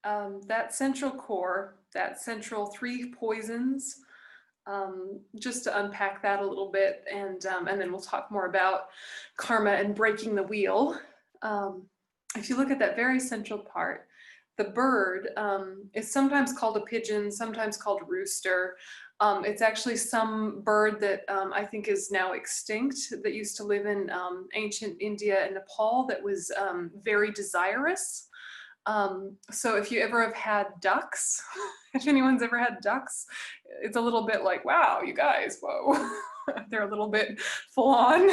that central core, that central 3 poisons, just to unpack that a little bit, and then we'll talk more about karma and breaking the wheel. If you look at that very central part, the bird is sometimes called a pigeon, sometimes called a rooster. It's actually some bird that I think is now extinct, that used to live in ancient India and Nepal, that was very desirous. So if you ever have had ducks, if anyone's ever had ducks, it's a little bit like, wow, you guys, whoa. They're a little bit full on.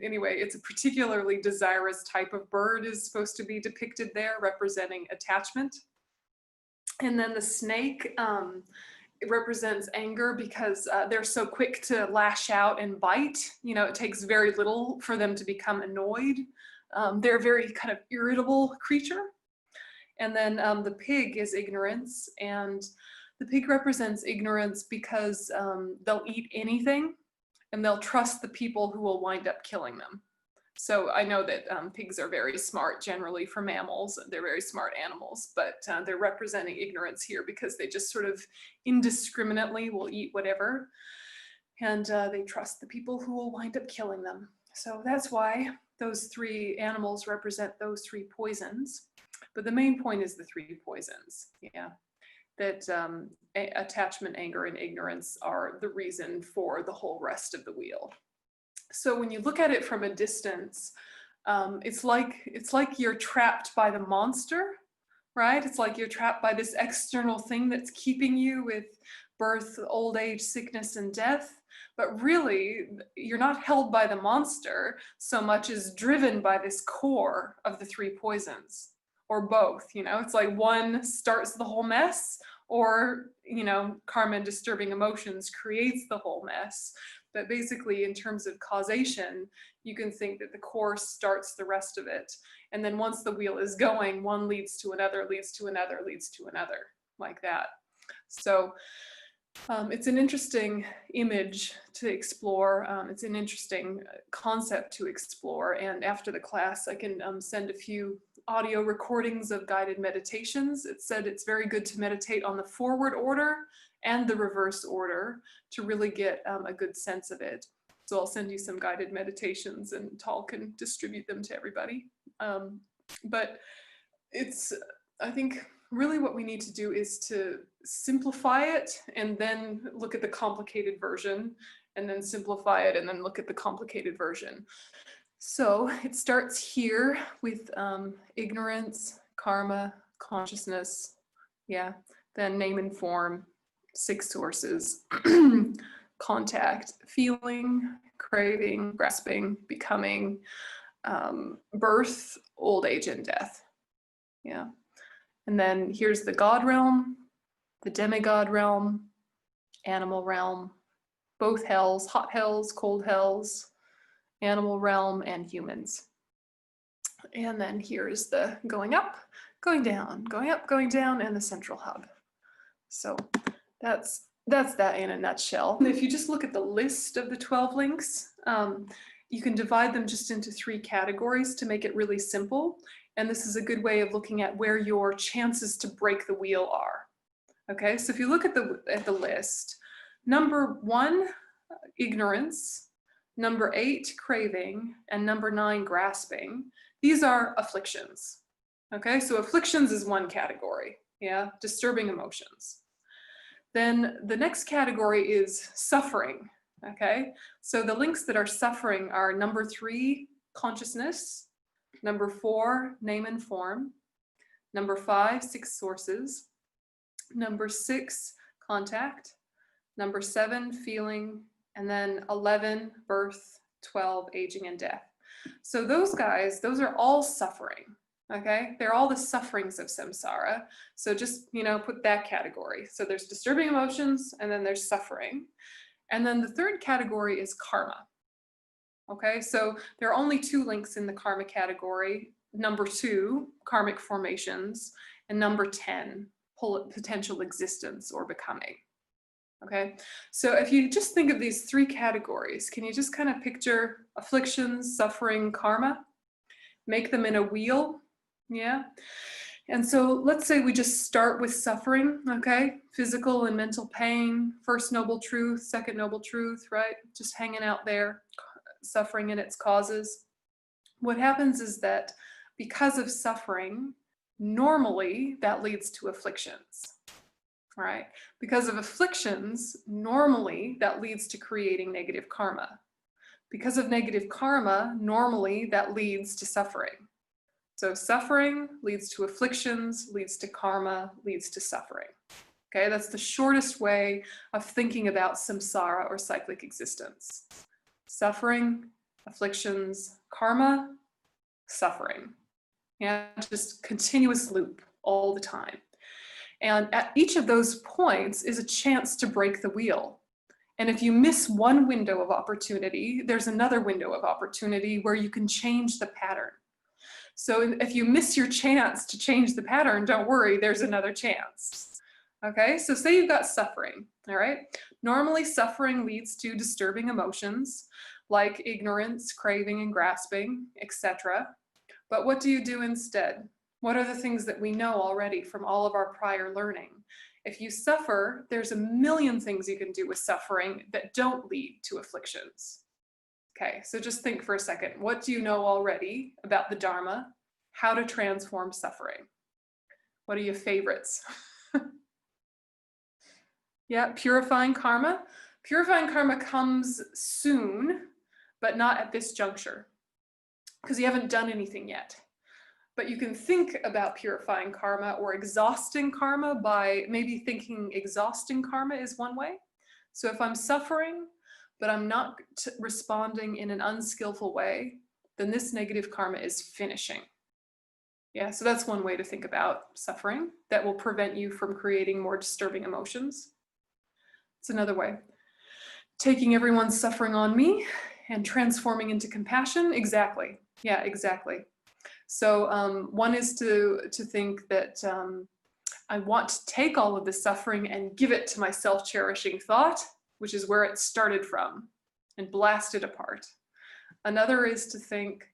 Anyway, it's a particularly desirous type of bird is supposed to be depicted there, representing attachment. And then the snake, it represents anger, because they're so quick to lash out and bite. You know, it takes very little for them to become annoyed. They're a very kind of irritable creature. And then the pig is ignorance, and the pig represents ignorance because they'll eat anything, and they'll trust the people who will wind up killing them. So I know that pigs are very smart generally for mammals. They're very smart animals, but they're representing ignorance here because they just sort of indiscriminately will eat whatever, and they trust the people who will wind up killing them. So that's why those 3 animals represent those 3 poisons. But the main point is the 3 poisons, yeah. That attachment, anger, and ignorance are the reason for the whole rest of the wheel. So when you look at it from a distance, it's like you're trapped by the monster, right? It's like you're trapped by this external thing that's keeping you with birth, old age, sickness, and death. But really, you're not held by the monster so much as driven by this core of the 3 poisons, or both. You know, it's like one starts the whole mess, or, you know, karma and disturbing emotions creates the whole mess. But basically, in terms of causation, you can think that the core starts the rest of it. And then once the wheel is going, one leads to another, leads to another, leads to another, like that. So it's an interesting image to explore. It's an interesting concept to explore. And after the class, I can send a few audio recordings of guided meditations. It said it's very good to meditate on the forward order and the reverse order to really get a good sense of it. So I'll send you some guided meditations, and Tal can distribute them to everybody. But it's, I think, really what we need to do is to simplify it and then look at the complicated version, and then simplify it and then look at the complicated version. So it starts here with ignorance, karma, consciousness, yeah, then name and form, 6 sources, contact, feeling, craving, grasping, becoming, birth, old age, and death, yeah. And then here's the God realm, the demigod realm, animal realm, both hells, hot hells, cold hells, animal realm, and humans. And then here's the going up, going down, going up, going down, and the central hub. So that's that in a nutshell. And if you just look at the list of the 12 links, you can divide them just into 3 categories to make it really simple. And this is a good way of looking at where your chances to break the wheel are. Okay, so if you look at the list, number 1, ignorance, number 8, craving, and number 9, grasping. These are afflictions. Okay, so afflictions is one category, yeah, disturbing emotions. Then the next category is suffering. Okay, so the links that are suffering are number 3, consciousness, number 4, name and form, number 5, 6 sources, number 6, contact, number 7, feeling, and then 11, birth, 12, aging and death. So those guys, those are all suffering, okay? They're all the sufferings of samsara. So just, you know, put that category. So there's disturbing emotions, and then there's suffering. And then the third category is karma. Okay, so there are only 2 links in the karma category. Number 2, karmic formations, and number 10, potential existence or becoming. Okay, so if you just think of these 3 categories, can you just kind of picture afflictions, suffering, karma? Make them in a wheel, Yeah. And so let's say we just start with suffering, okay? Physical and mental pain, first noble truth, second noble truth, right? Just hanging out there, suffering and its causes. What happens is that because of suffering, normally that leads to afflictions, right? Because of afflictions, normally that leads to creating negative karma. Because of negative karma, normally that leads to suffering. So suffering leads to afflictions, leads to karma, leads to suffering. Okay, that's the shortest way of thinking about samsara or cyclic existence. Suffering, afflictions, karma, suffering. Yeah, just continuous loop all the time. And at each of those points is a chance to break the wheel. And if you miss one window of opportunity, there's another window of opportunity where you can change the pattern. So if you miss your chance to change the pattern, don't worry, there's another chance. Okay, so say you've got suffering, all right? Normally suffering leads to disturbing emotions like ignorance, craving, and grasping, etc. But what do you do instead? What are the things that we know already from all of our prior learning? If you suffer, there's a million things you can do with suffering that don't lead to afflictions. Okay, so just think for a second. What do you know already about the Dharma? How to transform suffering? What are your favorites? Yeah, purifying karma. Purifying karma comes soon, but not at this juncture, because you haven't done anything yet. But you can think about purifying karma or exhausting karma by maybe thinking exhausting karma is one way. So if I'm suffering, but I'm not responding in an unskillful way, then this negative karma is finishing. Yeah, so that's one way to think about suffering that will prevent you from creating more disturbing emotions. It's another way. Taking everyone's suffering on me and transforming into compassion. Exactly. Yeah, exactly. So one is to think that I want to take all of the suffering and give it to my self-cherishing thought, which is where it started from, and blast it apart. Another is to think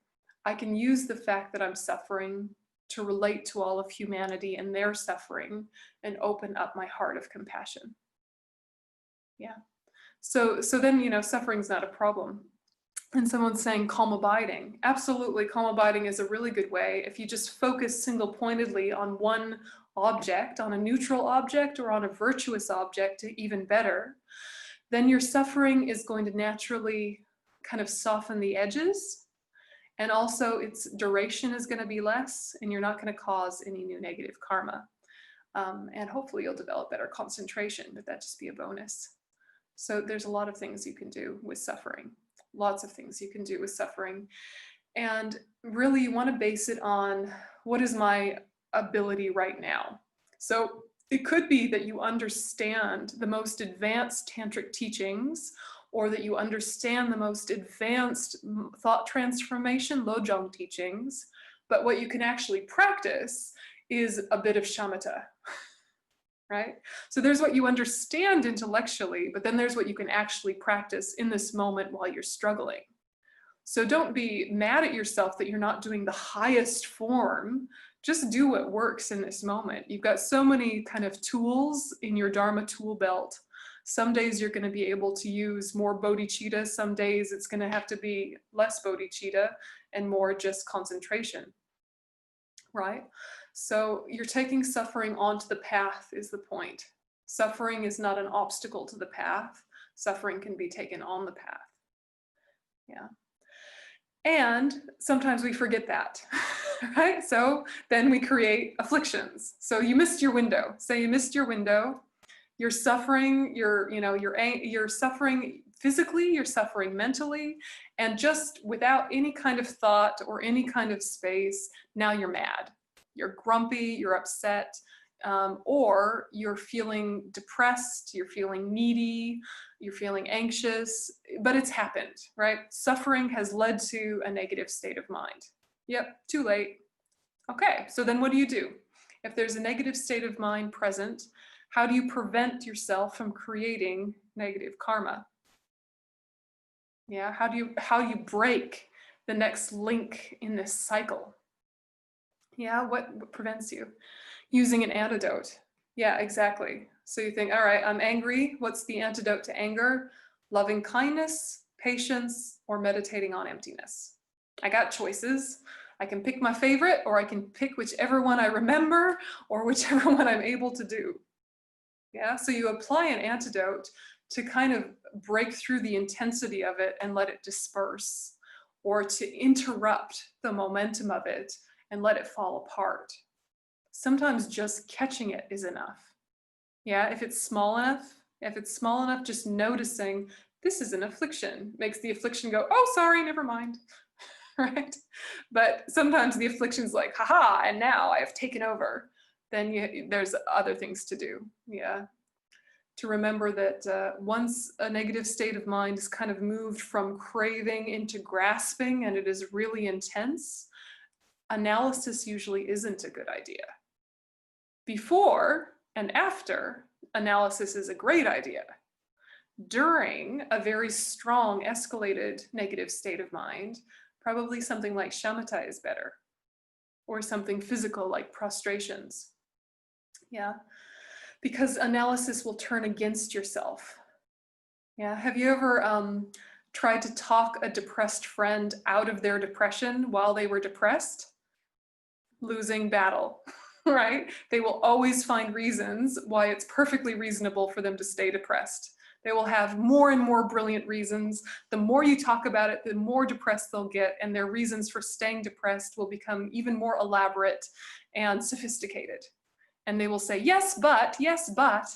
I can use the fact that I'm suffering to relate to all of humanity and their suffering and open up my heart of compassion. Yeah. So then, you know, suffering's not a problem. And someone's saying calm abiding. Absolutely, calm abiding is a really good way. If you just focus single-pointedly on one object, on a neutral object or on a virtuous object, even better, then your suffering is going to naturally kind of soften the edges. And also its duration is going to be less, and you're not going to cause any new negative karma. And hopefully you'll develop better concentration, but that'd just be a bonus. So there's a lot of things you can do with suffering. Lots of things you can do with suffering. And really you want to base it on what is my ability right now. So it could be that you understand the most advanced tantric teachings, or that you understand the most advanced thought transformation, Lojong teachings, but what you can actually practice is a bit of shamatha. Right? So there's what you understand intellectually, but then there's what you can actually practice in this moment while you're struggling. So don't be mad at yourself that you're not doing the highest form. Just do what works in this moment. You've got so many kind of tools in your Dharma tool belt. Some days you're going to be able to use more bodhicitta. Some days it's going to have to be less bodhicitta and more just concentration, right? So you're taking suffering onto the path is the point. Suffering is not an obstacle to the path. Suffering can be taken on the path. Yeah. And sometimes we forget that, right? So then we create afflictions. So you missed your window. Say you missed your window. You're suffering, you're suffering physically, you're suffering mentally, and just without any kind of thought or any kind of space, now you're mad. You're grumpy, you're upset, or you're feeling depressed, you're feeling needy, you're feeling anxious, but it's happened, right? Suffering has led to a negative state of mind. Yep, too late. Okay, so then what do you do? If there's a negative state of mind present, how do you prevent yourself from creating negative karma? Yeah, how do you break the next link in this cycle? Yeah, what prevents you? Using an antidote. Yeah, exactly. So you think, all right, I'm angry. What's the antidote to anger? Loving kindness, patience, or meditating on emptiness. I got choices. I can pick my favorite, or I can pick whichever one I remember, or whichever one I'm able to do. Yeah, so you apply an antidote to kind of break through the intensity of it and let it disperse, or to interrupt the momentum of it and let it fall apart. Sometimes just catching it is enough. Yeah, if it's small enough, just noticing this is an affliction makes the affliction go, oh, sorry, never mind. Right? But sometimes the affliction's like, haha, and now I have taken over. Then there's other things to do. Yeah. To remember that once a negative state of mind is kind of moved from craving into grasping and it is really intense, analysis usually isn't a good idea. Before and after, analysis is a great idea. During a very strong, escalated negative state of mind, probably something like shamatha is better, or something physical like prostrations. Yeah, because analysis will turn against yourself. Yeah, have you ever tried to talk a depressed friend out of their depression while they were depressed? Losing battle, right? They will always find reasons why it's perfectly reasonable for them to stay depressed. They will have more and more brilliant reasons. The more you talk about it, the more depressed they'll get, and their reasons for staying depressed will become even more elaborate and sophisticated. And they will say, yes, but, yes, but.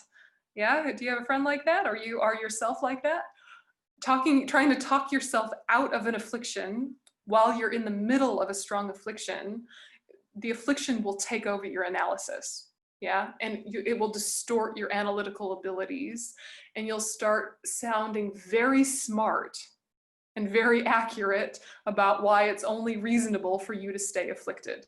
Yeah, do you have a friend like that? Or you are yourself like that? Trying to talk yourself out of an affliction while you're in the middle of a strong affliction, the affliction will take over your analysis. Yeah, and it will distort your analytical abilities, and you'll start sounding very smart and very accurate about why it's only reasonable for you to stay afflicted.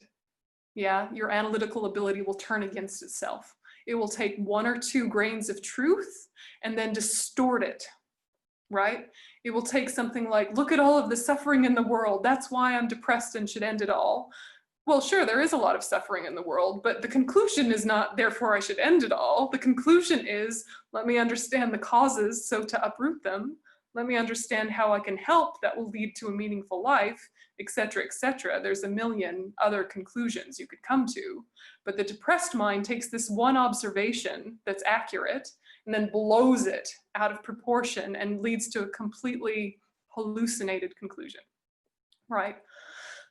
Yeah, your analytical ability will turn against itself. It will take 1 or 2 grains of truth and then distort it, right? It will take something like, look at all of the suffering in the world. That's why I'm depressed and should end it all. Well, sure, there is a lot of suffering in the world, but the conclusion is not, therefore I should end it all. The conclusion is, let me understand the causes so to uproot them. Let me understand how I can help that will lead to a meaningful life, etc., etc. There's a million other conclusions you could come to, but the depressed mind takes this one observation that's accurate and then blows it out of proportion and leads to a completely hallucinated conclusion, right?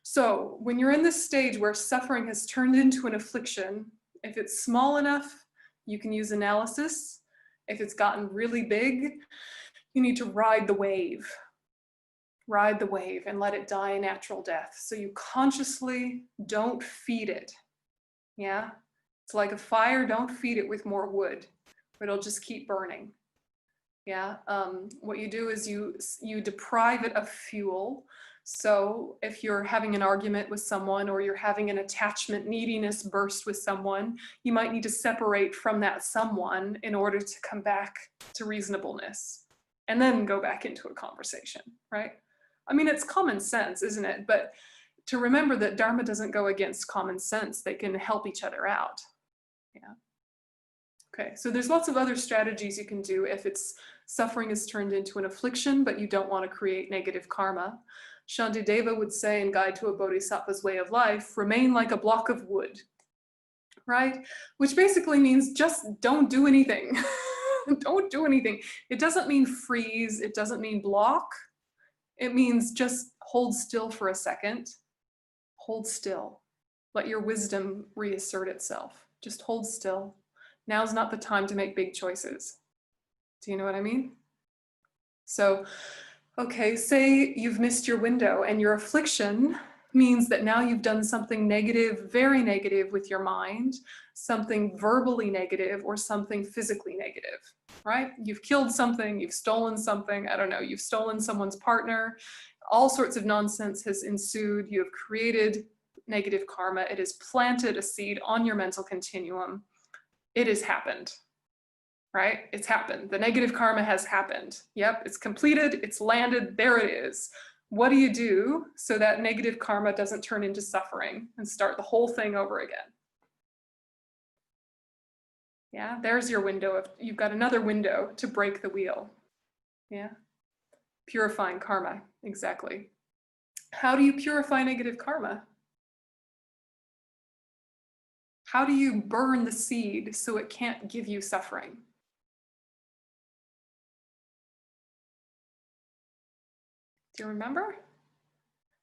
So when you're in this stage where suffering has turned into an affliction, if it's small enough, you can use analysis. If it's gotten really big, you need to ride the wave. Ride the wave and let it die a natural death. So you consciously don't feed it. Yeah? It's like a fire, don't feed it with more wood. It'll just keep burning. Yeah? What you do is you deprive it of fuel. So if you're having an argument with someone or you're having an attachment neediness burst with someone, you might need to separate from that someone in order to come back to reasonableness and then go back into a conversation, right? I mean, it's common sense, isn't it? But to remember that Dharma doesn't go against common sense, they can help each other out. Yeah. Okay, so there's lots of other strategies you can do if it's suffering is turned into an affliction, but you don't want to create negative karma. Shantideva would say in Guide to a Bodhisattva's Way of Life, remain like a block of wood, right? Which basically means just don't do anything. Don't do anything. It doesn't mean freeze. It doesn't mean block. It means just hold still for a second. Hold still. Let your wisdom reassert itself. Just hold still. Now's not the time to make big choices. Do you know what I mean? So, okay, say you've missed your window and your affliction means that now you've done something negative, very negative with your mind, something verbally negative or something physically negative, right? You've killed something, you've stolen something, I don't know, you've stolen someone's partner, all sorts of nonsense has ensued, you have created negative karma, it has planted a seed on your mental continuum. It has happened. Right? It's happened. The negative karma has happened. Yep, it's completed, it's landed, there it is. What do you do so that negative karma doesn't turn into suffering and start the whole thing over again? Yeah, there's your window of, you've got another window to break the wheel. Yeah, purifying karma, exactly. How do you purify negative karma? How do you burn the seed so it can't give you suffering? Do you remember?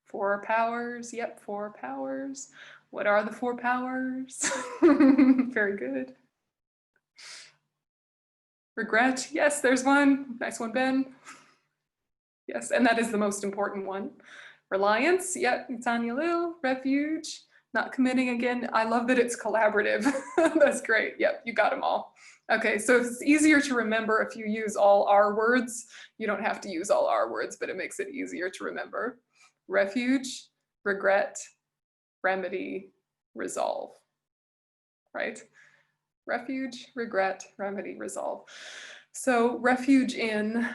4 powers, yep, 4 powers. What are the 4 powers? Very good. Regret, yes, there's one. Nice one, Ben. Yes, and that is the most important one. Reliance, yep, it's on your little. Refuge, not committing again. I love that it's collaborative. That's great. Yep, you got them all. Okay, so it's easier to remember if you use all R words. You don't have to use all R words, but it makes it easier to remember. Refuge, regret, remedy, resolve, right? Refuge, regret, remedy, resolve. So refuge in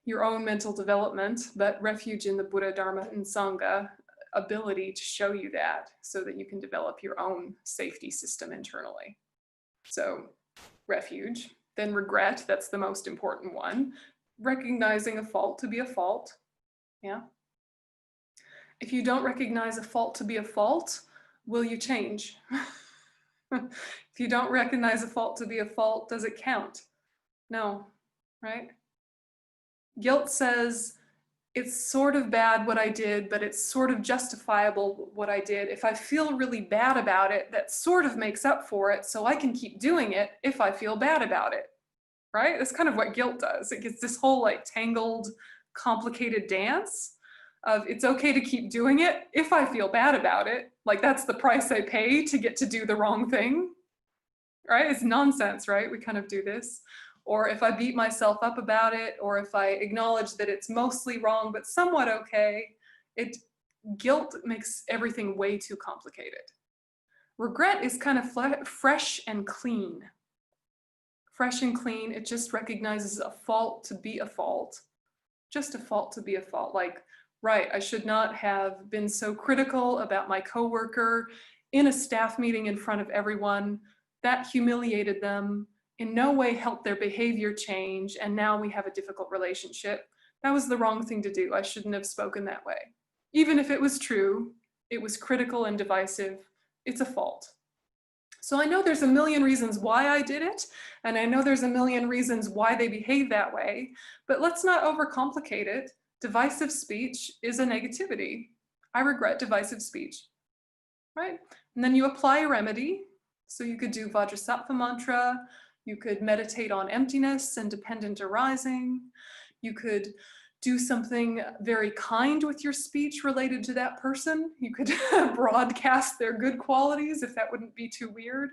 your own mental development, but refuge in the Buddha, Dharma, and Sangha ability to show you that so that you can develop your own safety system internally. So refuge, then regret, that's the most important one. Recognizing a fault to be a fault, yeah. If you don't recognize a fault to be a fault, will you change? If you don't recognize a fault to be a fault, does it count? No, right? Guilt says, it's sort of bad what I did, but it's sort of justifiable what I did. If I feel really bad about it, that sort of makes up for it, so I can keep doing it if I feel bad about it, right? That's kind of what guilt does. It gets this whole like tangled, complicated dance of it's okay to keep doing it if I feel bad about it. Like that's the price I pay to get to do the wrong thing, right? It's nonsense, right? We kind of do this. Or if I beat myself up about it, or if I acknowledge that it's mostly wrong, but somewhat okay, guilt makes everything way too complicated. Regret is kind of fresh and clean. Fresh and clean, it just recognizes a fault to be a fault. Just a fault to be a fault. Like, right, I should not have been so critical about my coworker in a staff meeting in front of everyone. That humiliated them, in no way helped their behavior change, and now we have a difficult relationship. That was the wrong thing to do. I shouldn't have spoken that way. Even if it was true, it was critical and divisive. It's a fault. So I know there's a million reasons why I did it, and I know there's a million reasons why they behave that way, but let's not overcomplicate it. Divisive speech is a negativity. I regret divisive speech, right? And then you apply a remedy. So you could do Vajrasattva mantra, you could meditate on emptiness and dependent arising, you could do something very kind with your speech related to that person. You could broadcast their good qualities if that wouldn't be too weird,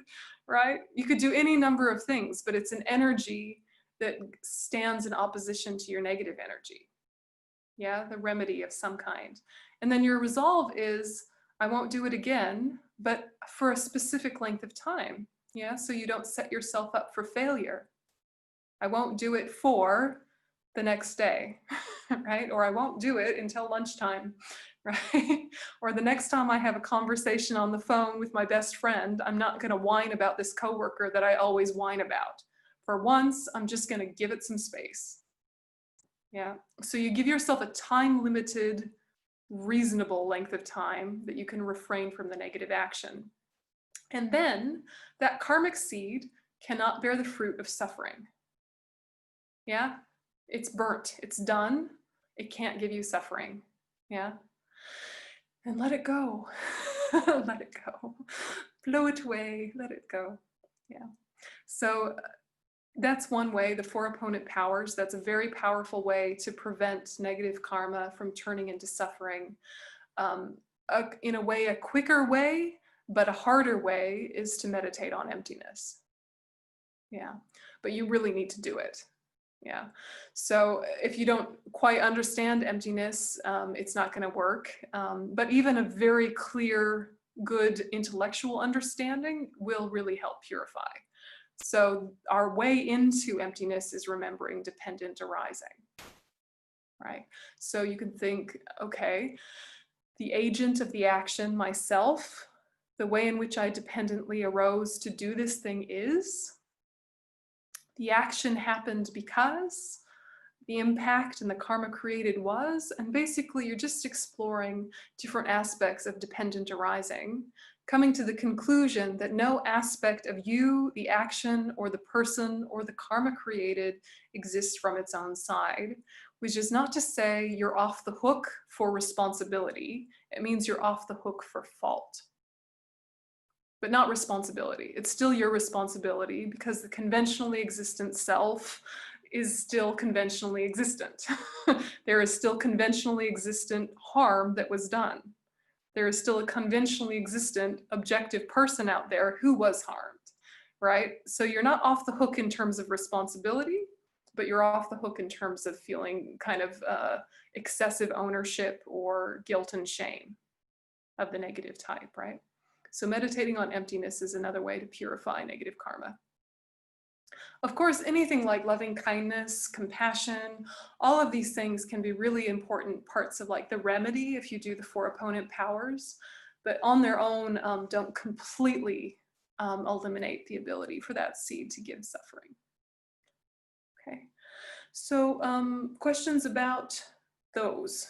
right? You could do any number of things, but it's an energy that stands in opposition to your negative energy. Yeah, the remedy of some kind. And then your resolve is, I won't do it again, but for a specific length of time. Yeah, so you don't set yourself up for failure. I won't do it for the next day, right? Or I won't do it until lunchtime, right? Or the next time I have a conversation on the phone with my best friend, I'm not going to whine about this coworker that I always whine about. For once, I'm just going to give it some space. Yeah, so you give yourself a time-limited, reasonable length of time that you can refrain from the negative action. And then that karmic seed cannot bear the fruit of suffering. Yeah, it's burnt, it's done. It can't give you suffering. Yeah, and let it go. Let it go. Blow it away, let it go. Yeah, so that's one way, the 4 opponent powers. That's a very powerful way to prevent negative karma from turning into suffering. In a way, a quicker way, but a harder way is to meditate on emptiness. Yeah, but you really need to do it. Yeah, so if you don't quite understand emptiness, it's not going to work. But even a very clear, good intellectual understanding will really help purify. So our way into emptiness is remembering dependent arising. right? So you can think, okay, the agent of the action, myself, the way in which I dependently arose to do this thing is, the action happened because, the impact and the karma created was, and basically you're just exploring different aspects of dependent arising, coming to the conclusion that no aspect of you, the action, or the person, or the karma created exists from its own side, which is not to say you're off the hook for responsibility. It means you're off the hook for fault, but not responsibility. It's still your responsibility because the conventionally existent self is still conventionally existent. There is still conventionally existent harm that was done. There is still a conventionally existent objective person out there who was harmed, right? So you're not off the hook in terms of responsibility, but you're off the hook in terms of feeling kind of excessive ownership or guilt and shame of the negative type, right? So meditating on emptiness is another way to purify negative karma. Of course, anything like loving kindness, compassion, all of these things can be really important parts of like the remedy if you do the 4 opponent powers, but on their own don't completely eliminate the ability for that seed to give suffering. Okay, so questions about those.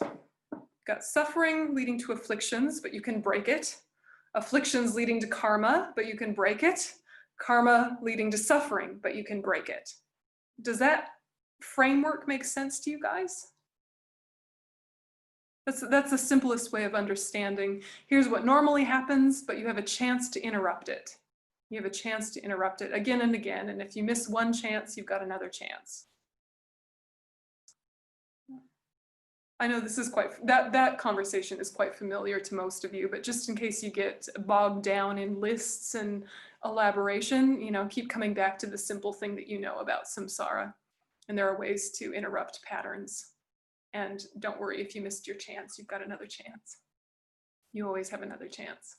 Got suffering leading to afflictions, but you can break it. Afflictions leading to karma, but you can break it. Karma leading to suffering, but you can break it. Does that framework make sense to you guys? That's the simplest way of understanding. Here's what normally happens, but you have a chance to interrupt it. You have a chance to interrupt it again and again, and if you miss one chance, you've got another chance. I know this is that conversation is quite familiar to most of you, but just in case you get bogged down in lists and elaboration, you know, keep coming back to the simple thing that you know about samsara. And there are ways to interrupt patterns. And don't worry, if you missed your chance, you've got another chance. You always have another chance.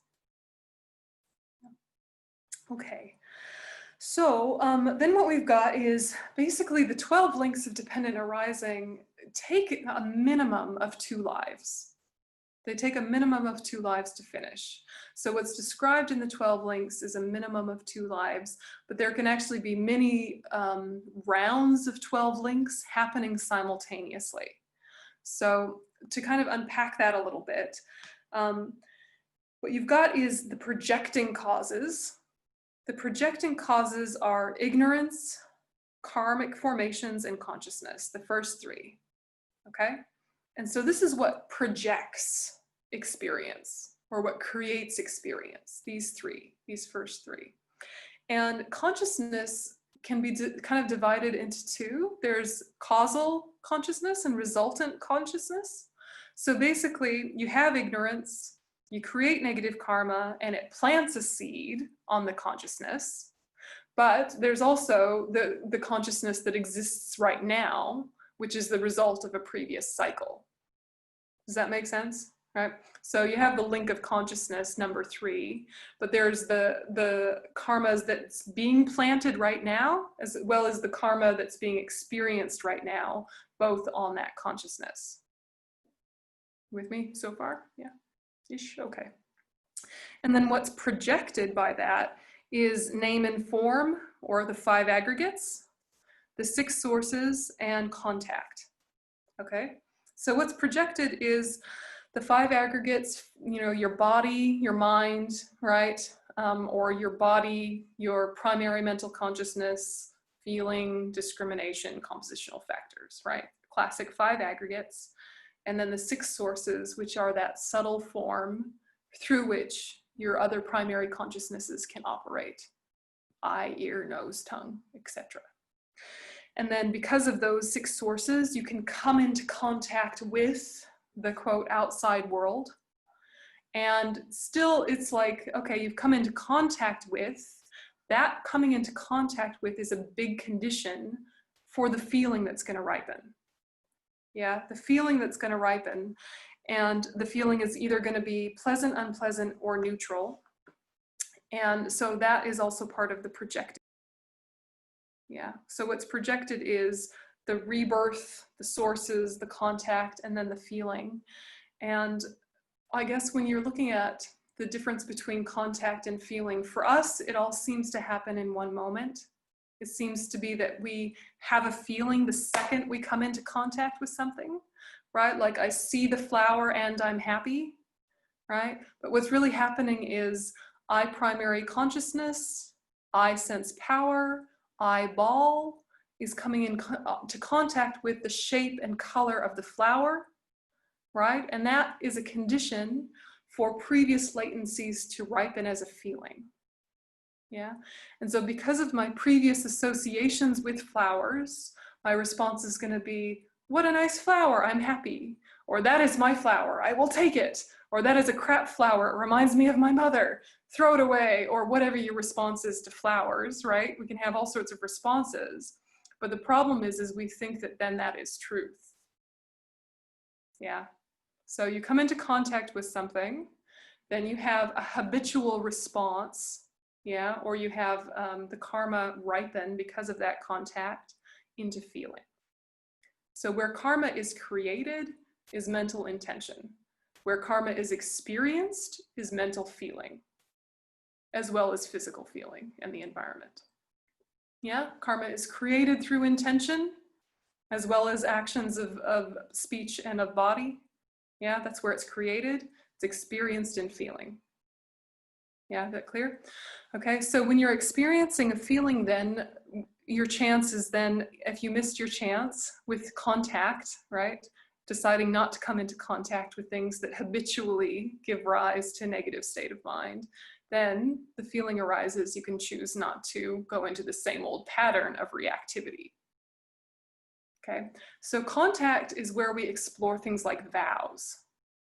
Okay. So then what we've got is basically the 12 links of dependent arising take a minimum of 2 lives. They take a minimum of 2 lives to finish. So what's described in the 12 links is a minimum of 2 lives, but there can actually be many rounds of 12 links happening simultaneously. So to kind of unpack that a little bit, what you've got is the projecting causes. The projecting causes are ignorance, karmic formations, and consciousness, the first 3, okay? And so this is what projects experience, or what creates experience, these first 3. And consciousness can be kind of divided into 2. There's causal consciousness and resultant consciousness. So basically, you have ignorance, you create negative karma, and it plants a seed on the consciousness. But there's also the consciousness that exists right now, which is the result of a previous cycle. Does that make sense? Right? So you have the link of consciousness, number 3, but there's the karmas that's being planted right now, as well as the karma that's being experienced right now, both on that consciousness. With me so far? Yeah. Ish. Okay. And then what's projected by that is name and form, or the 5 aggregates, the 6 sources, and contact. Okay? So what's projected is the 5 aggregates, you know, your body, your mind, right? Or your body, your primary mental consciousness, feeling, discrimination, compositional factors, right? Classic 5 aggregates. And then the 6 sources, which are that subtle form through which your other primary consciousnesses can operate. Eye, ear, nose, tongue, etc. And then because of those 6 sources, you can come into contact with the quote outside world. And still it's like, okay, you've come into contact with, that coming into contact with is a big condition for the feeling that's going to ripen. Yeah, the feeling that's going to ripen. And the feeling is either going to be pleasant, unpleasant, or neutral. And so that is also part of the projected. Yeah, so what's projected is the rebirth, the sources, the contact, and then the feeling. And I guess when you're looking at the difference between contact and feeling, for us, it all seems to happen in one moment. It seems to be that we have a feeling the second we come into contact with something, right? Like I see the flower and I'm happy, right? But what's really happening is I primary consciousness, I sense power, eyeball is coming into contact with the shape and color of the flower, right? And that is a condition for previous latencies to ripen as a feeling. Yeah. And so because of my previous associations with flowers, my response is going to be, what a nice flower, I'm happy. Or that is my flower, I will take it. Or that is a crap flower, it reminds me of my mother, throw it away. Or whatever your response is to flowers, right? We can have all sorts of responses. But the problem is we think that then that is truth. Yeah. So you come into contact with something, then you have a habitual response, yeah, or you have the karma ripen because of that contact into feeling. So where karma is created is mental intention. Where karma is experienced is mental feeling, as well as physical feeling and the environment. Yeah, karma is created through intention, as well as actions of speech and of body. Yeah, that's where it's created. It's experienced in feeling. Yeah, is that clear? Okay, so when you're experiencing a feeling, then your chance is then, if you missed your chance with contact, right? Deciding not to come into contact with things that habitually give rise to a negative state of mind, then the feeling arises, you can choose not to go into the same old pattern of reactivity. Okay, so contact is where we explore things like vows,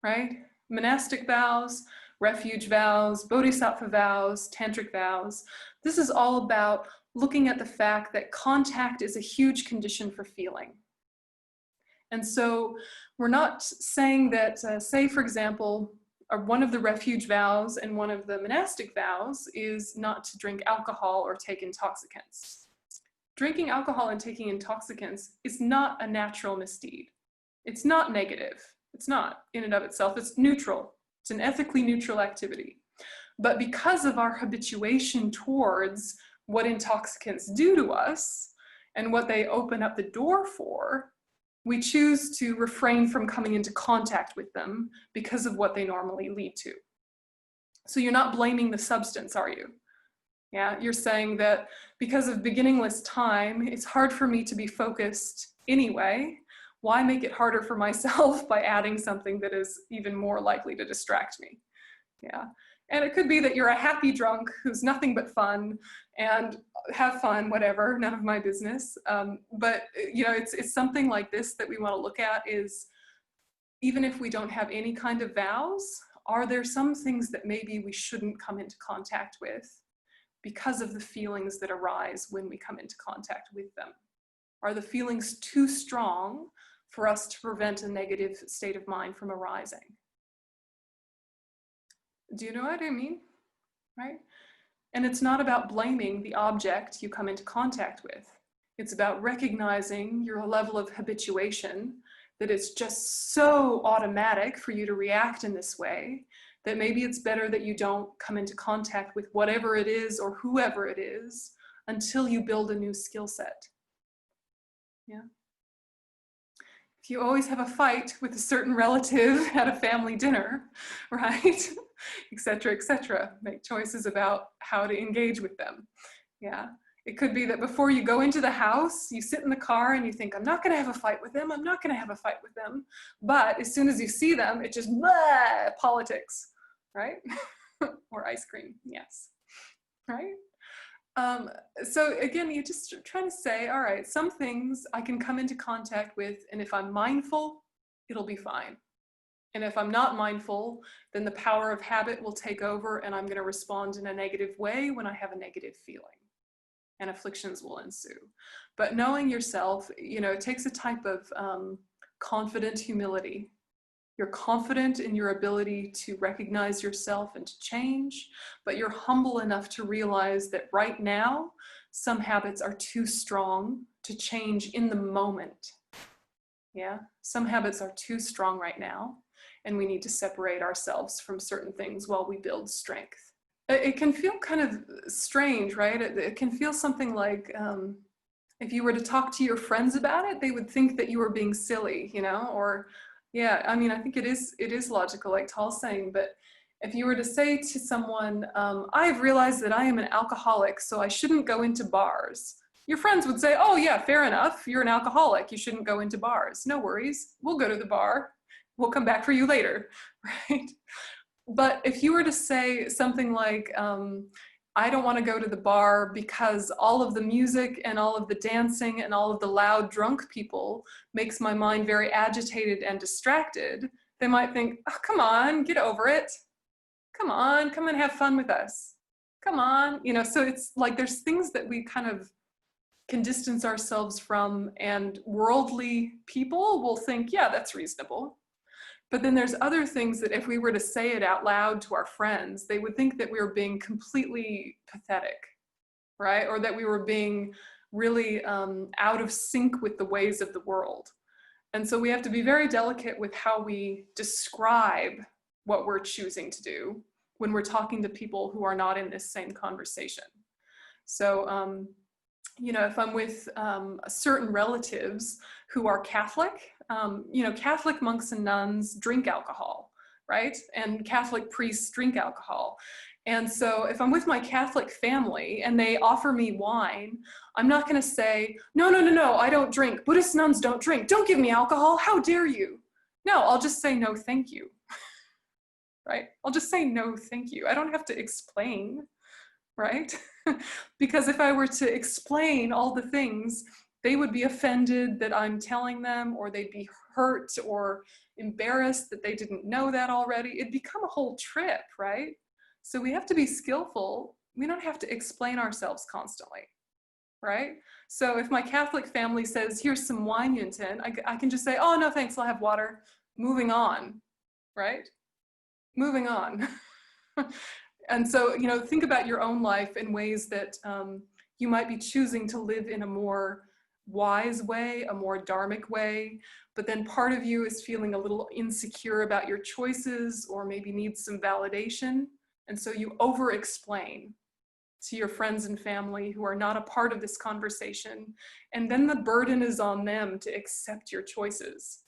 right? Monastic vows, refuge vows, bodhisattva vows, tantric vows. This is all about looking at the fact that contact is a huge condition for feeling. And so we're not saying that, say for example, one of the refuge vows and one of the monastic vows is not to drink alcohol or take intoxicants. Drinking alcohol and taking intoxicants is not a natural misdeed. It's not negative. It's not in and of itself. It's neutral. It's an ethically neutral activity. But because of our habituation towards what intoxicants do to us and what they open up the door for, we choose to refrain from coming into contact with them because of what they normally lead to. So you're not blaming the substance, are you? Yeah, you're saying that because of beginningless time, it's hard for me to be focused anyway. Why make it harder for myself by adding something that is even more likely to distract me? Yeah, and it could be that you're a happy drunk who's nothing but fun and have fun, whatever, none of my business. But you know, it's something like this that we want to look at is, even if we don't have any kind of vows, are there some things that maybe we shouldn't come into contact with because of the feelings that arise when we come into contact with them? Are the feelings too strong for us to prevent a negative state of mind from arising? Do you know what I mean? Right? And it's not about blaming the object you come into contact with. It's about recognizing your level of habituation, that it's just so automatic for you to react in this way, that maybe it's better that you don't come into contact with whatever it is or whoever it is until you build a new skill set. Yeah. If you always have a fight with a certain relative at a family dinner, right? Et cetera, make choices about how to engage with them. Yeah. It could be that before you go into the house, you sit in the car and you think, I'm not going to have a fight with them. I'm not going to have a fight with them. But as soon as you see them, it just blah, politics, right? Or ice cream, yes, right? So again, you just try to say, all right, some things I can come into contact with, and if I'm mindful, it'll be fine. And if I'm not mindful, then the power of habit will take over and I'm going to respond in a negative way when I have a negative feeling, and afflictions will ensue. But knowing yourself, you know, it takes a type of confident humility. You're confident in your ability to recognize yourself and to change, but you're humble enough to realize that right now, some habits are too strong to change in the moment. Yeah, some habits are too strong right now, and we need to separate ourselves from certain things while we build strength. It can feel kind of strange, right? It can feel something like, if you were to talk to your friends about it, they would think that you were being silly, you know, or, yeah, I mean, I think it is logical, like Tal's saying, but if you were to say to someone, I've realized that I am an alcoholic, so I shouldn't go into bars. Your friends would say, oh yeah, fair enough. You're an alcoholic. You shouldn't go into bars. No worries. We'll go to the bar. We'll come back for you later, right? But if you were to say something like, I don't want to go to the bar because all of the music and all of the dancing and all of the loud drunk people makes my mind very agitated and distracted, they might think, oh, come on, get over it. Come on, come and have fun with us. Come on, you know, so it's like there's things that we kind of can distance ourselves from, and worldly people will think, yeah, that's reasonable. But then there's other things that if we were to say it out loud to our friends, they would think that we were being completely pathetic, right? Or that we were being really out of sync with the ways of the world. And so we have to be very delicate with how we describe what we're choosing to do when we're talking to people who are not in this same conversation. So, you know, if I'm with certain relatives who are Catholic, you know, Catholic monks and nuns drink alcohol, right? And Catholic priests drink alcohol. And so if I'm with my Catholic family and they offer me wine, I'm not going to say, no, no, no, no, I don't drink. Buddhist nuns don't drink. Don't give me alcohol. How dare you? No, I'll just say, no, thank you. Right? I'll just say, no, thank you. I don't have to explain, right? Because if I were to explain all the things, they would be offended that I'm telling them, or they'd be hurt or embarrassed that they didn't know that already. It'd become a whole trip, right? So we have to be skillful. We don't have to explain ourselves constantly, right? So if my Catholic family says, here's some wine, Yönten, I can just say, oh, no, thanks, I'll have water. Moving on, right? Moving on. And so, you know, think about your own life in ways that you might be choosing to live in a more wise way, a more dharmic way, but then part of you is feeling a little insecure about your choices or maybe needs some validation. And so you over-explain to your friends and family who are not a part of this conversation. And then the burden is on them to accept your choices,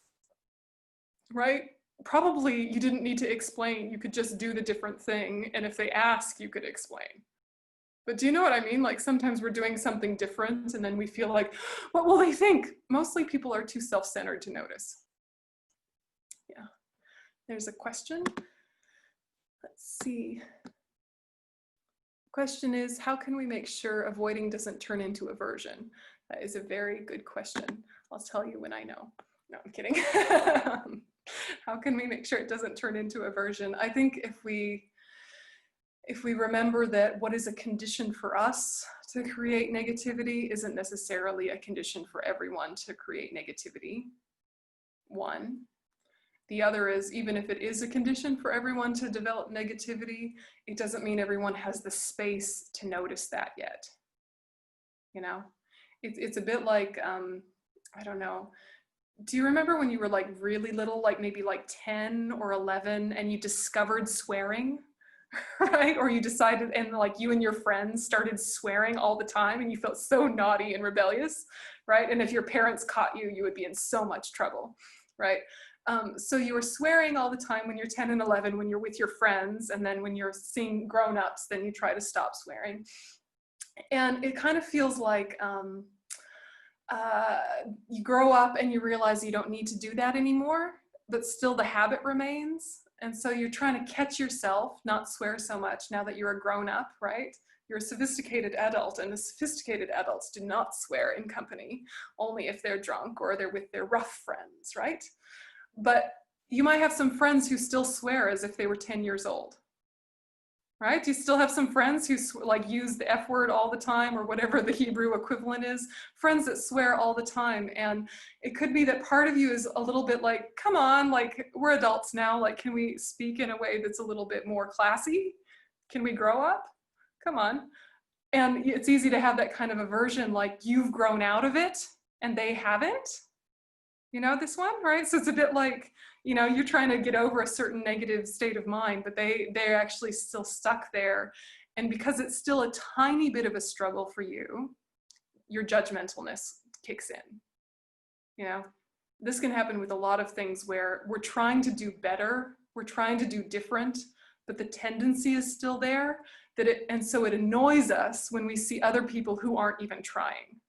right? Probably you didn't need to explain, you could just do the different thing, and if they ask, you could explain. But do you know what I mean? Like sometimes we're doing something different and then we feel like, what will they think? Mostly people are too self-centered to notice. Yeah, there's a question. Let's see. Question is, how can we make sure avoiding doesn't turn into aversion? That is a very good question. I'll tell you when I know. No, I'm kidding. How can we make sure it doesn't turn into aversion? I think if we remember that what is a condition for us to create negativity isn't necessarily a condition for everyone to create negativity. One. The other is, even if it is a condition for everyone to develop negativity, it doesn't mean everyone has the space to notice that yet. You know, it's a bit like, I don't know, do you remember when you were like really little, like maybe like 10 or 11, and you discovered swearing, right? Or you decided, and like you and your friends started swearing all the time and you felt so naughty and rebellious, right? And if your parents caught you, you would be in so much trouble, right? So you were swearing all the time when you're 10 and 11, when you're with your friends, and then when you're seeing grown-ups, then you try to stop swearing. And it kind of feels like, you grow up and you realize you don't need to do that anymore, but still the habit remains. And so you're trying to catch yourself, not swear so much now that you're a grown up, right? You're a sophisticated adult, and the sophisticated adults do not swear in company, only if they're drunk or they're with their rough friends, right? But you might have some friends who still swear as if they were 10 years old. Right? You still have some friends who like use the F word all the time, or whatever the Hebrew equivalent is, friends that swear all the time. And it could be that part of you is a little bit like, come on, like we're adults now, like can we speak in a way that's a little bit more classy? Can we grow up? Come on. And it's easy to have that kind of aversion, like you've grown out of it and they haven't. You know, this one, right? So it's a bit like, you know, you're trying to get over a certain negative state of mind, but they're actually still stuck there. And because it's still a tiny bit of a struggle for you, your judgmentalness kicks in. You know, this can happen with a lot of things where we're trying to do better, we're trying to do different, but the tendency is still there, and so it annoys us when we see other people who aren't even trying,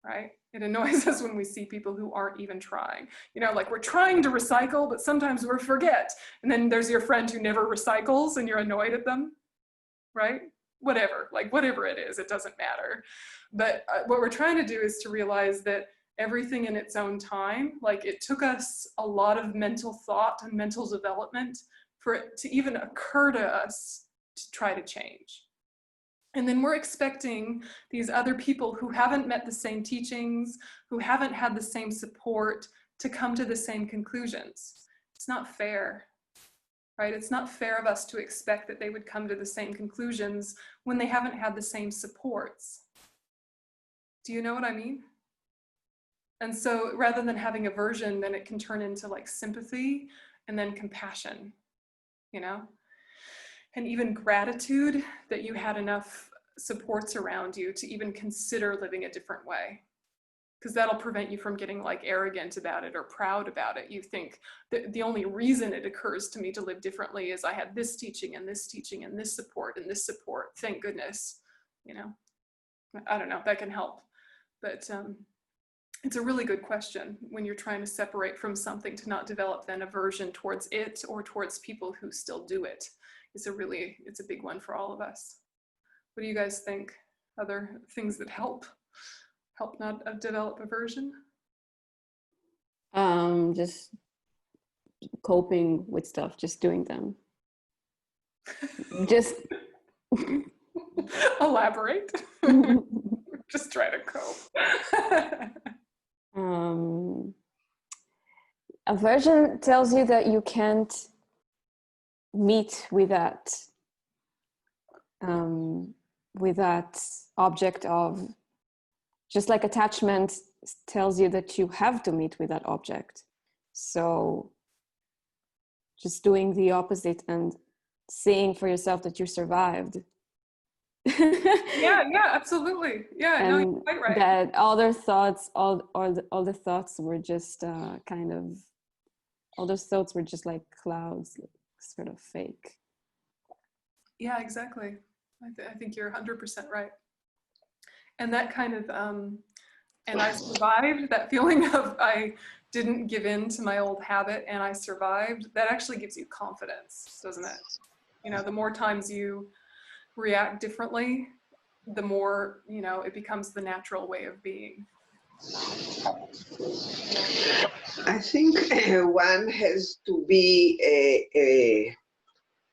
right? It annoys us when we see people who aren't even trying. You know, like we're trying to recycle, but sometimes we forget. And then there's your friend who never recycles and you're annoyed at them, right? Whatever, like whatever it is, it doesn't matter. But what we're trying to do is to realize that everything in its own time, like it took us a lot of mental thought and mental development for it to even occur to us to try to change. And then we're expecting these other people who haven't met the same teachings, who haven't had the same support, to come to the same conclusions. It's not fair, right? It's not fair of us to expect that they would come to the same conclusions when they haven't had the same supports. Do you know what I mean? And so rather than having aversion, then it can turn into like sympathy and then compassion, you know? And even gratitude that you had enough supports around you to even consider living a different way. Because that'll prevent you from getting like arrogant about it or proud about it. You think that the only reason it occurs to me to live differently is I had this teaching and this teaching and this support and this support. Thank goodness, you know. I don't know, that can help. But it's a really good question when you're trying to separate from something to not develop then aversion towards it or towards people who still do it. It's a big one for all of us. What do you guys think? Other things that help not develop aversion? Just coping with stuff, just doing them. Just elaborate. Just try to cope. Aversion tells you that you can't meet with that object of, just like attachment tells you that you have to meet with that object. So just doing the opposite and seeing for yourself that you survived. yeah, absolutely. Yeah, and no, you're quite right. That all their thoughts, all the thoughts were just all those thoughts were just like clouds, like sort of fake. Yeah, exactly. I think you're 100% right. And that kind of, and I survived, that feeling of I didn't give in to my old habit and I survived, that actually gives you confidence, doesn't it? You know, the more times you react differently, the more, you know, it becomes the natural way of being. I think one has to be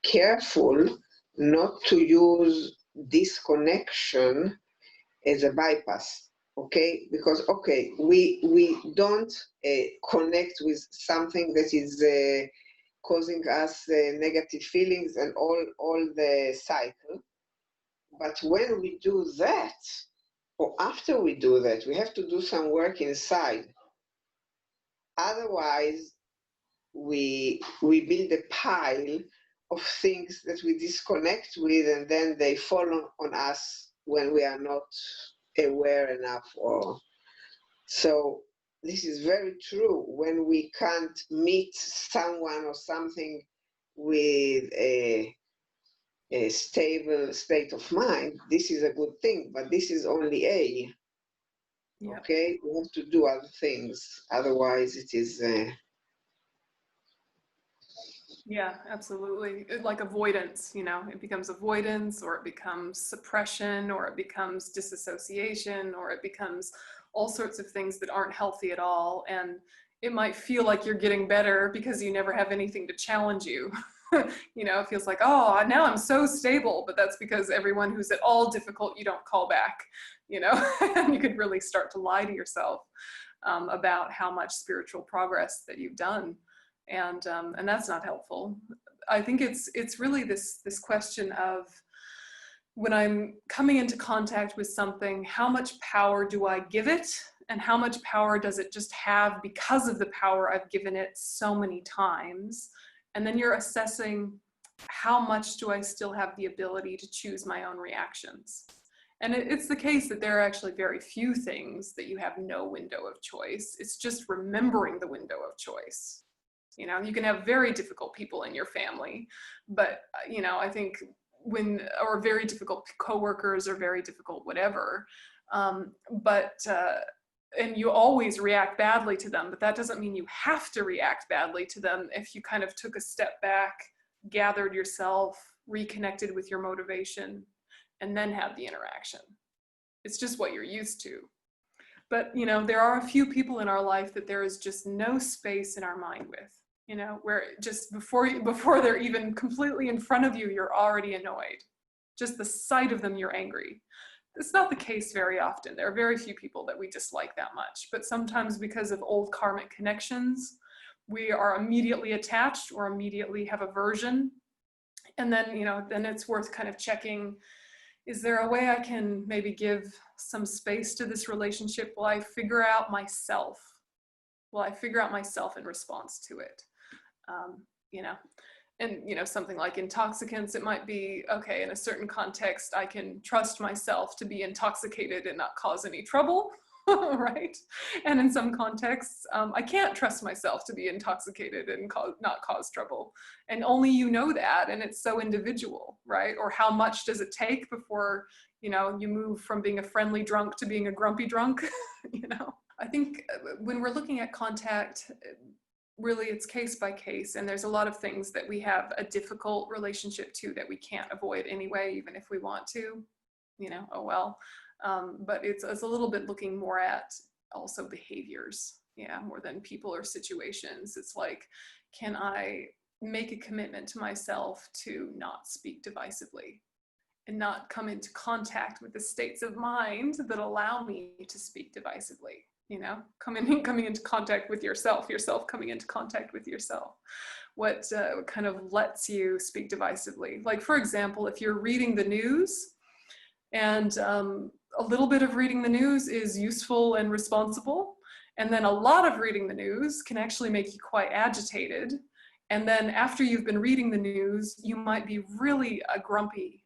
careful not to use disconnection as a bypass, okay? Because, okay, we don't connect with something that is causing us negative feelings and all the cycle. But when we do that, or after we do that, we have to do some work inside. Otherwise, we build a pile of things that we disconnect with, and then they fall on us when we are not aware enough. So this is very true. When we can't meet someone or something with a stable state of mind, this is a good thing, but this is only a. Yeah. Okay, we have to do other things. Otherwise, it is. Yeah, absolutely. Like avoidance, you know, it becomes avoidance, or it becomes suppression, or it becomes disassociation, or it becomes all sorts of things that aren't healthy at all. And it might feel like you're getting better because you never have anything to challenge you. You know, it feels like, oh, now I'm so stable, but that's because everyone who's at all difficult, you don't call back, you know, and you could really start to lie to yourself about how much spiritual progress that you've done. And that's not helpful. I think it's really this question of when I'm coming into contact with something, how much power do I give it? And how much power does it just have because of the power I've given it so many times? And then you're assessing, how much do I still have the ability to choose my own reactions? And it's the case that there are actually very few things that you have no window of choice. It's just remembering the window of choice. You know, you can have very difficult people in your family, but, you know, I think or very difficult coworkers or very difficult whatever, and you always react badly to them, but that doesn't mean you have to react badly to them if you kind of took a step back, gathered yourself, reconnected with your motivation, and then had the interaction. It's just what you're used to. But, you know, there are a few people in our life that there is just no space in our mind with, you know, where just before they're even completely in front of you, you're already annoyed. Just the sight of them, you're angry. It's not the case very often. There are very few people that we dislike that much, but sometimes because of old karmic connections, we are immediately attached or immediately have aversion. And then, you know, then it's worth kind of checking, is there a way I can maybe give some space to this relationship? Will I figure out myself? Will I figure out myself in response to it? You know, and, you know, something like intoxicants, it might be, okay, in a certain context, I can trust myself to be intoxicated and not cause any trouble, right? And in some contexts, I can't trust myself to be intoxicated and not cause trouble. And only you know that, and it's so individual, right? Or how much does it take before, you know, you move from being a friendly drunk to being a grumpy drunk, you know? I think when we're looking at contact, really it's case by case, and there's a lot of things that we have a difficult relationship to that we can't avoid anyway, even if we want to, you know, oh well. But it's a little bit looking more at also behaviors, yeah, more than people or situations. It's like, can I make a commitment to myself to not speak divisively and not come into contact with the states of mind that allow me to speak divisively? You know, coming into contact with yourself coming into contact with yourself. What kind of lets you speak divisively? Like, for example, if you're reading the news, and a little bit of reading the news is useful and responsible, and then a lot of reading the news can actually make you quite agitated. And then after you've been reading the news, you might be really a grumpy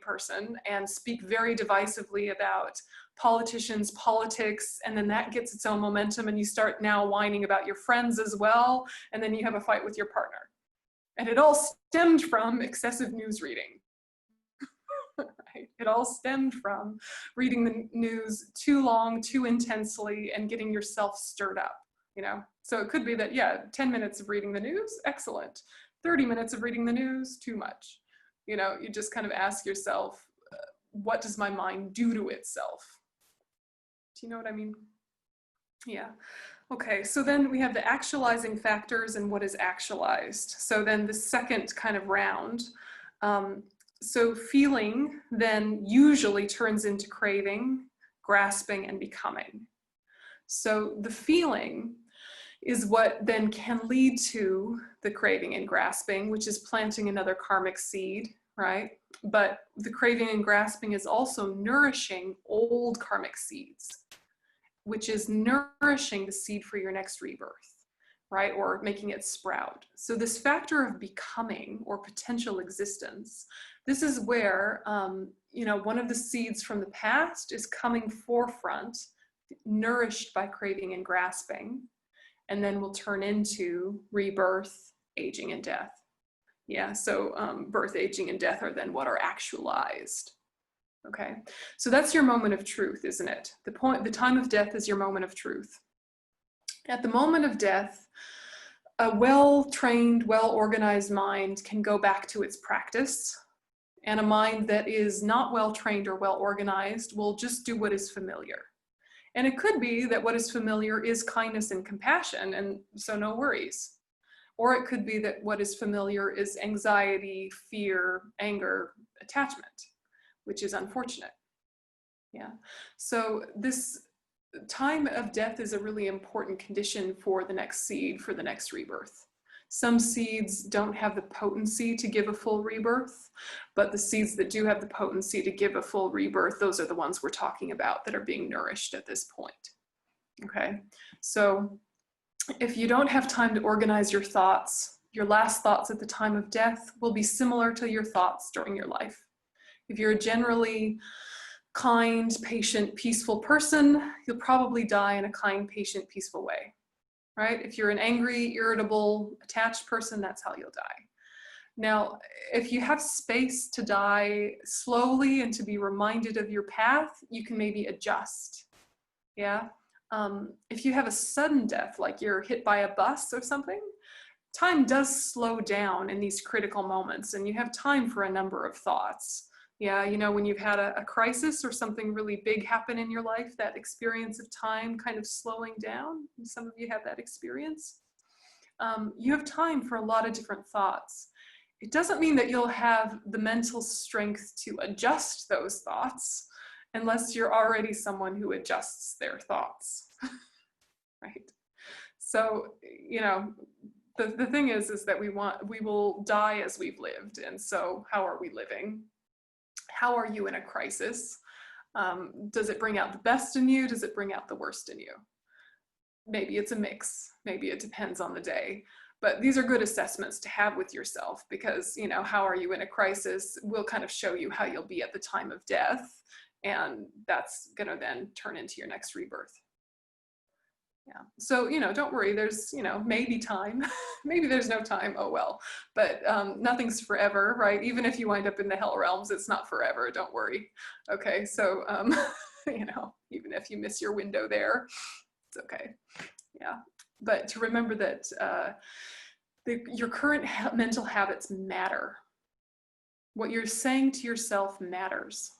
person and speak very divisively about politicians, politics, and then that gets its own momentum, and you start now whining about your friends as well, and then you have a fight with your partner. And it all stemmed from excessive news reading. Right? It all stemmed from reading the news too long, too intensely, and getting yourself stirred up, you know? So it could be that, yeah, 10 minutes of reading the news, excellent. 30 minutes of reading the news, too much. You know, you just kind of ask yourself, what does my mind do to itself? Do you know what I mean? Yeah. Okay, so then we have the actualizing factors and what is actualized. So then the second kind of round. So feeling then usually turns into craving, grasping, and becoming. So the feeling is what then can lead to the craving and grasping, which is planting another karmic seed, right? But the craving and grasping is also nourishing old karmic seeds, which is nourishing the seed for your next rebirth, right? Or making it sprout. So this factor of becoming or potential existence, this is where, you know, one of the seeds from the past is coming forefront, nourished by craving and grasping, and then will turn into rebirth, aging, and death. Yeah, so birth, aging, and death are then what are actualized. Okay, so that's your moment of truth, isn't it? The time of death is your moment of truth. At the moment of death, a well-trained, well-organized mind can go back to its practice, and a mind that is not well-trained or well-organized will just do what is familiar. And it could be that what is familiar is kindness and compassion, and so no worries. Or it could be that what is familiar is anxiety, fear, anger, attachment, which is unfortunate. Yeah. So this time of death is a really important condition for the next seed, for the next rebirth. Some seeds don't have the potency to give a full rebirth, but the seeds that do have the potency to give a full rebirth, those are the ones we're talking about that are being nourished at this point. Okay, so if you don't have time to organize your thoughts, your last thoughts at the time of death will be similar to your thoughts during your life. If you're a generally kind, patient, peaceful person, you'll probably die in a kind, patient, peaceful way, right? If you're an angry, irritable, attached person, that's how you'll die. Now, if you have space to die slowly and to be reminded of your path, you can maybe adjust, yeah? If you have a sudden death, like you're hit by a bus or something, time does slow down in these critical moments, and you have time for a number of thoughts. Yeah, you know, when you've had a crisis or something really big happen in your life, that experience of time kind of slowing down, some of you have that experience. You have time for a lot of different thoughts. It doesn't mean that you'll have the mental strength to adjust those thoughts unless you're already someone who adjusts their thoughts, right? So, you know, the thing is that we will die as we've lived. And so how are we living? How are you in a crisis? Does it bring out the best in you? Does it bring out the worst in you? Maybe it's a mix. Maybe it depends on the day. But these are good assessments to have with yourself, because, you know, how are you in a crisis will kind of show you how you'll be at the time of death. And that's going to then turn into your next rebirth. Yeah. So, you know, don't worry. There's, you know, maybe time. Maybe there's no time. Oh, well. But nothing's forever, right? Even if you wind up in the hell realms, it's not forever. Don't worry. Okay. So, you know, even if you miss your window there, it's okay. Yeah. But to remember that your current mental habits matter. What you're saying to yourself matters.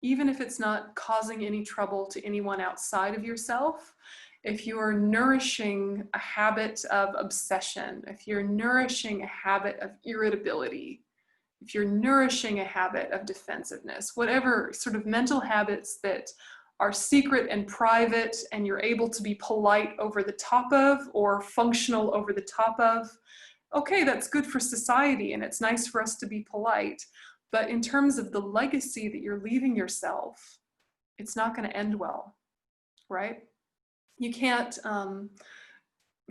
Even if it's not causing any trouble to anyone outside of yourself, if you are nourishing a habit of obsession, if you're nourishing a habit of irritability, if you're nourishing a habit of defensiveness, whatever sort of mental habits that are secret and private and you're able to be polite over the top of or functional over the top of, okay, that's good for society and it's nice for us to be polite. But in terms of the legacy that you're leaving yourself, it's not going to end well, right? You can't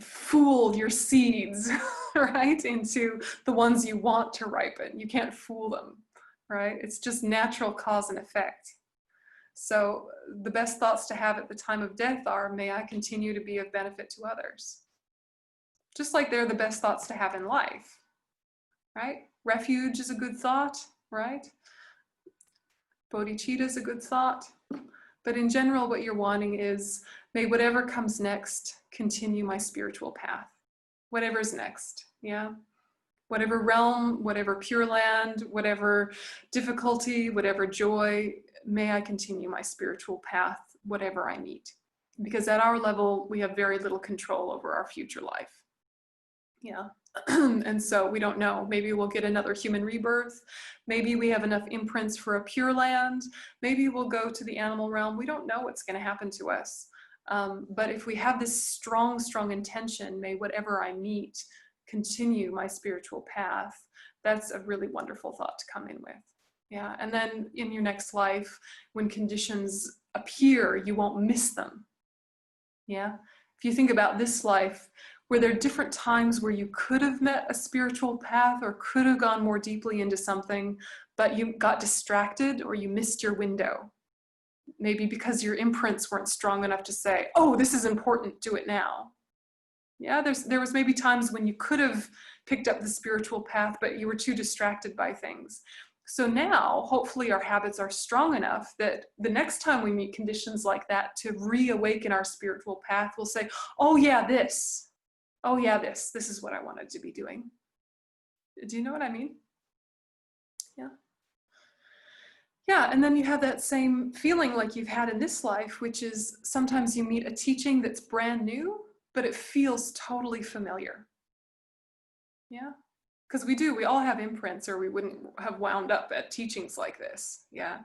fool your seeds, right, into the ones you want to ripen. You can't fool them, right? It's just natural cause and effect. So the best thoughts to have at the time of death are, may I continue to be of benefit to others. Just like they're the best thoughts to have in life, right? Refuge is a good thought, right? Bodhicitta is a good thought. But in general, what you're wanting is, may whatever comes next continue my spiritual path. Whatever's next, yeah? Whatever realm, whatever pure land, whatever difficulty, whatever joy, may I continue my spiritual path, whatever I meet. Because at our level, we have very little control over our future life. Yeah. And so we don't know. Maybe we'll get another human rebirth. Maybe we have enough imprints for a pure land. Maybe we'll go to the animal realm. We don't know what's going to happen to us. But if we have this strong, strong intention, may whatever I meet continue my spiritual path, that's a really wonderful thought to come in with. Yeah. And then in your next life, when conditions appear, you won't miss them. Yeah. If you think about this life, were there different times where you could have met a spiritual path or could have gone more deeply into something, but you got distracted or you missed your window? Maybe because your imprints weren't strong enough to say, oh, this is important, do it now. Yeah, there was maybe times when you could have picked up the spiritual path, but you were too distracted by things. So now, hopefully our habits are strong enough that the next time we meet conditions like that to reawaken our spiritual path, we'll say, oh yeah, this. Oh yeah, this is what I wanted to be doing. Do you know what I mean? Yeah. Yeah, and then you have that same feeling like you've had in this life, which is sometimes you meet a teaching that's brand new, but it feels totally familiar. Yeah, because we all have imprints or we wouldn't have wound up at teachings like this. Yeah,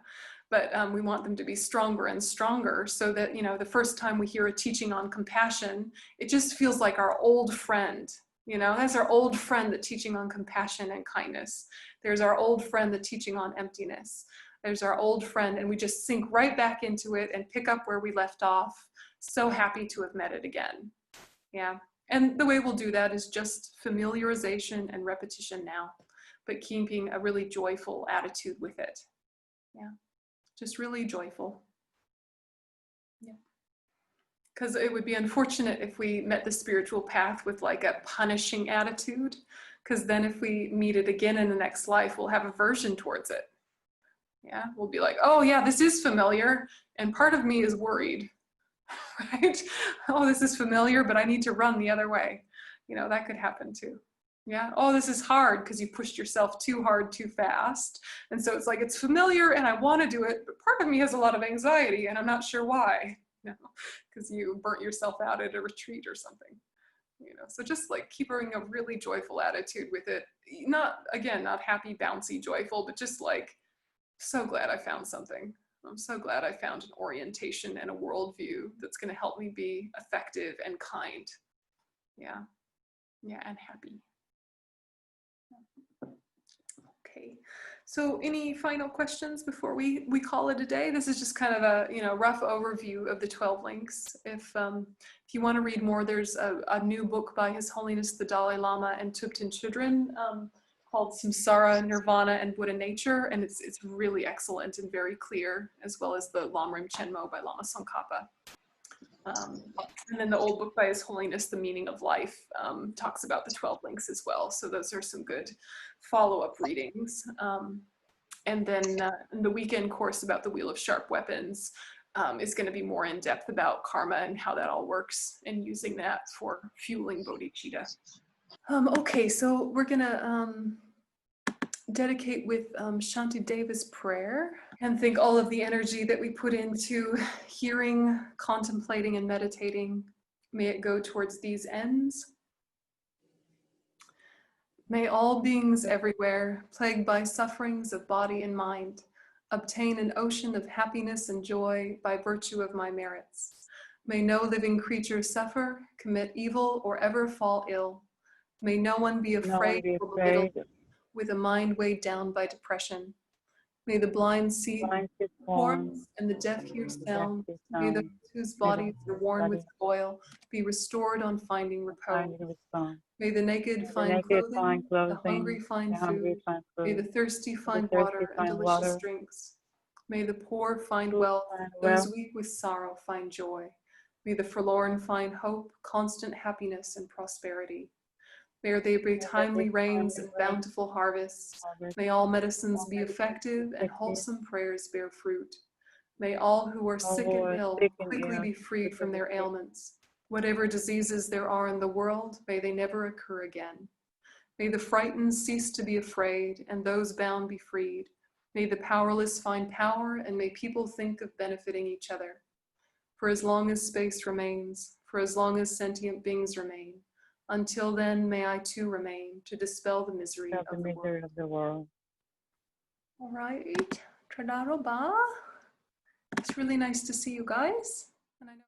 but we want them to be stronger and stronger so that, you know, the first time we hear a teaching on compassion, it just feels like our old friend, You know, that's our old friend, the teaching on compassion and kindness. There's our old friend, the teaching on emptiness. There's our old friend, and we just sink right back into it and pick up where we left off. So happy to have met it again. Yeah. And the way we'll do that is just familiarization and repetition now, but keeping a really joyful attitude with it. Yeah. Just really joyful. Yeah. Because it would be unfortunate if we met the spiritual path with like a punishing attitude, because then if we meet it again in the next life, we'll have aversion towards it. Yeah, we'll be like, oh yeah, this is familiar, and part of me is worried, right? Oh, this is familiar, but I need to run the other way. You know, that could happen too. Yeah, oh, this is hard because you pushed yourself too hard, too fast. And so it's like, it's familiar and I want to do it, but part of me has a lot of anxiety and I'm not sure why. You know, because you burnt yourself out at a retreat or something. You know, so just like keeping a really joyful attitude with it. Not, again, not happy, bouncy, joyful, but just like, so glad I found something. I'm so glad I found an orientation and a worldview that's going to help me be effective and kind. Yeah. Yeah, and happy. Okay. So any final questions before we call it a day? This is just kind of a, you know, rough overview of the 12 links. If you want to read more, there's a new book by His Holiness the Dalai Lama and Thubten Chodron called Samsara, Nirvana, and Buddha Nature, and it's really excellent and very clear, as well as the Lamrim Chenmo by Lama Tsongkhapa. And then the old book by His Holiness, The Meaning of Life, talks about the 12 links as well. So those are some good follow-up readings. And then the weekend course about the Wheel of Sharp Weapons is going to be more in depth about karma and how that all works, and using that for fueling bodhicitta. Okay, so we're going to dedicate with Shantideva's prayer, and think all of the energy that we put into hearing, contemplating, and meditating, may it go towards these ends. May all beings everywhere, plagued by sufferings of body and mind, obtain an ocean of happiness and joy by virtue of my merits. May no living creature suffer, commit evil, or ever fall ill. May no one be afraid or belittled with a mind weighed down by depression. May the blind see forms and the deaf hear sound. May those whose bodies are worn with toil be restored on finding repose. May the naked find clothing, the hungry find food. May the thirsty find water and delicious drinks. May the poor find wealth, those weak with sorrow find joy. May the forlorn find hope, constant happiness, and prosperity. May there be timely rains and bountiful harvests. May all medicines be effective and wholesome prayers bear fruit. May all who are sick and ill quickly be freed from their ailments. Whatever diseases there are in the world, may they never occur again. May the frightened cease to be afraid, and those bound be freed. May the powerless find power, and may people think of benefiting each other. For as long as space remains, for as long as sentient beings remain, until then, may I too remain to dispel the misery of the world. All right, Tadaroba. It's really nice to see you guys. And I know